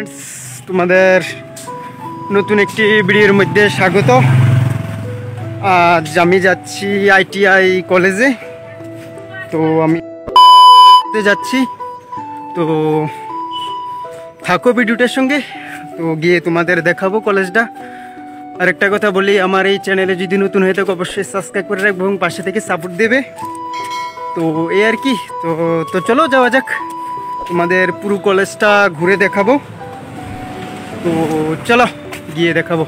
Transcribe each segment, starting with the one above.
Friends, তোমাদের নতুন একটি ভিডিওর মধ্যে স্বাগত। আজ আমি যাচ্ছি আইটিআই কলেজে। তো আমি যাচ্ছি, তো থাকো ভিডিওটার সঙ্গে। তো গিয়ে তোমাদের দেখাবো কলেজটা। আর একটা কথা বলি, আমার এই চ্যানেলে যদি নতুন হয়ে থাকে অবশ্যই সাবস্ক্রাইব করে রাখবো এবং পাশে থেকে সাপোর্ট দেবে। তো এই আর কি। তো চলো যাওয়া যাক, তোমাদের পুরো কলেজটা ঘুরে দেখাবো। তো চলো গিয়ে দেখাবো।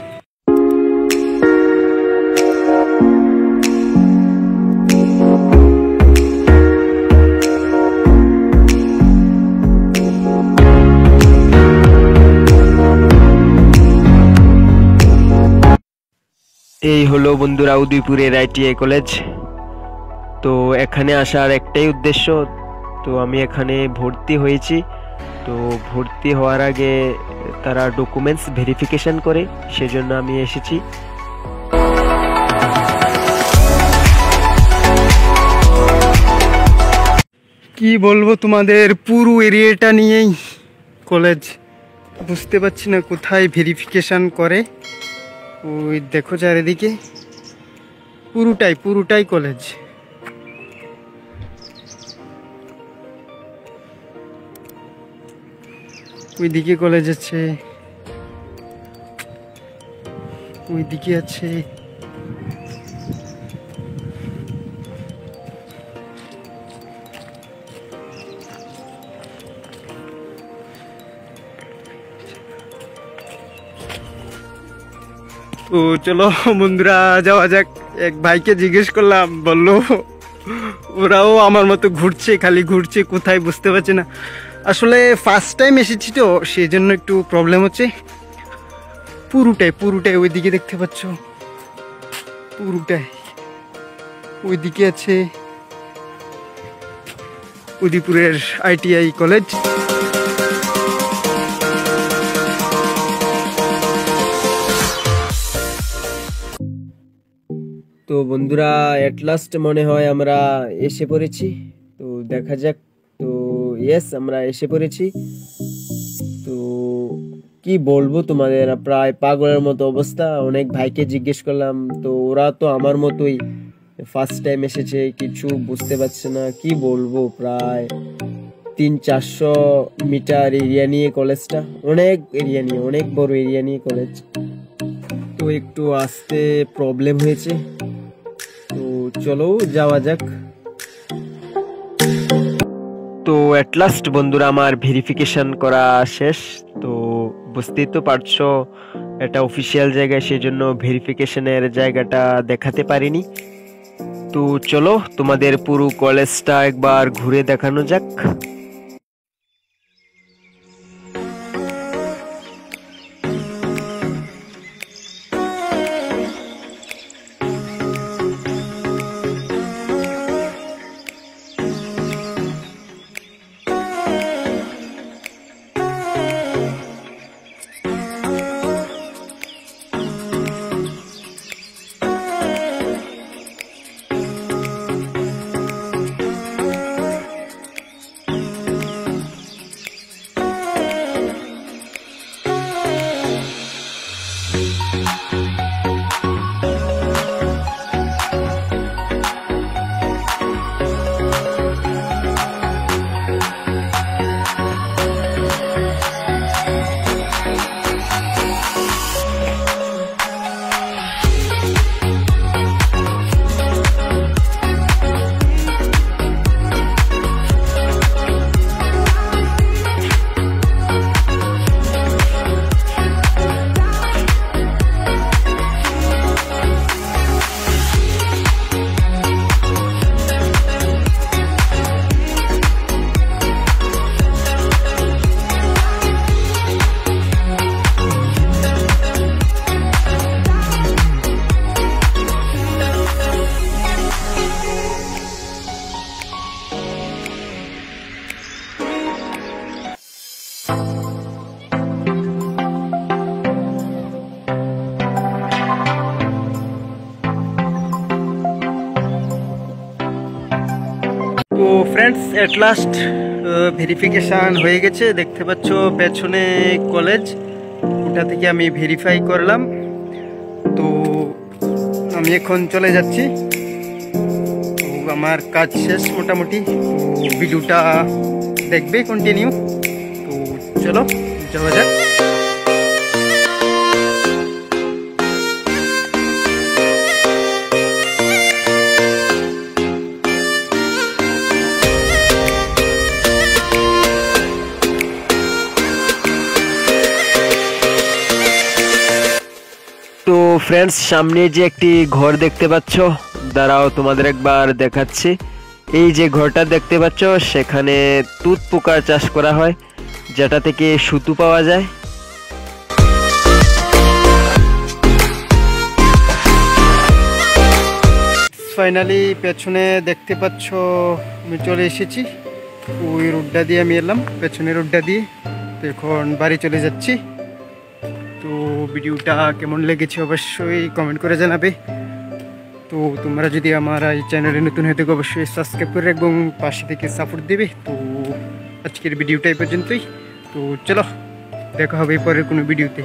এই হলো বন্ধুরা উদয়পুরের আইটিআই কলেজ। তো এখানে আসার একটাই উদ্দেশ্য, তো আমি এখানে ভর্তি হয়েছি। তো ভর্তি হওয়ার আগে তারা ডকুমেন্টস ভেরিফিকেশন করে, সেজন্য আমি এসেছি। কি বলবো, তোমাদের পুরো এরিয়াটা নিয়েই কলেজ। বুঝতে পারছি না কোথায় ভেরিফিকেশন করে। ওই দেখো চারিদিকে পুরোটাই কলেজ। ওইদিকে কলেজ আছে, ওইদিকে আছে। তো চলো বন্ধুরা যাওয়া যাক। এক ভাইকে জিজ্ঞেস করলাম, বললো ওরাও আমার মতো ঘুরছে, খালি ঘুরছে, কোথায় বুঝতে পারছে না। আসলে ফার্স্ট টাইম এসেছি তো সেই জন্য একটু প্রবলেম হচ্ছে। পুরোটাই ওইদিকে দেখতে পাচ্ছ, পুরোটাই ওইদিকে আছে উদয়পুরের আইটিআই কলেজ। তো বন্ধুরা এট লাস্ট মনে হয় আমরা এসে পড়েছি। তো দেখা যাক। তো ইয়েস, আমরা এসে পড়েছি। তো কি বলবো তোমাদের, প্রায় পাগলের মতো অবস্থা। অনেক ভাইকে জিজ্ঞেস করলাম, তো ওরা তো আমার মতোই ফার্স্ট টাইম এসেছে, কিছু বুঝতে পারছে না। কি বলবো, প্রায় 300-400 মিটার এরিয়া নিয়ে কলেজটা, অনেক এরিয়া নিয়ে, অনেক বড় এরিয়া নিয়ে কলেজ। তো একটু আসতে প্রবলেম হয়েছে। তো চলো যাওয়া যাক। তো এট লাস্ট বন্ধুরা আমার ভেরিফিকেশন করা শেষ। তো বুঝতেই তো পারছো এটা অফিসিয়াল জায়গায়, সেজন্য ভেরিফিকেশনের জায়গাটা দেখাতে পারিনি। তো চলো তোমাদের পুরো কলেজটা একবার ঘুরে দেখানো যাক। ফ্রেন্ডস, এট লাস্ট ভেরিফিকেশান হয়ে গেছে। দেখতে পাচ্ছ পেছনে কলেজ, ওটা থেকে আমি ভেরিফাই করলাম। তো আমি এখন চলে যাচ্ছি। তো আমার কাজ শেষ মোটামুটি। তো ভিডিওটা দেখবে কন্টিনিউ। তো চলো যাওয়া যাক। তো ফ্রেন্ডস, সামনে যে একটি ঘর দেখতে পাচ্ছ, দাঁড়াও তোমাদের একবার দেখাচ্ছি। এই যে ঘরটা দেখতে পাচ্ছ, সেখানে তুত পোকার চাষ করা হয়, যেটা থেকে সুতো পাওয়া যায়। ফাইনালি পেছনে দেখতে পাচ্ছ আমি চলে এসেছি। ওই রোডটা দিয়ে আমি এলাম, পেছনের রোডটা দিয়ে। তো এখন বাড়ি চলে যাচ্ছি। তো ভিডিওটা কেমন লেগেছে অবশ্যই কমেন্ট করে জানাবে। তো তোমরা যদি আমার এই চ্যানেলে নতুন হয়ে থাকো অবশ্যই সাবস্ক্রাইব করে রাখবো এবং পাশে থেকে সাপোর্ট দেবে। তো আজকের ভিডিওটা এই পর্যন্তই। তো চলো, দেখা হবে পরের কোনো ভিডিওতে।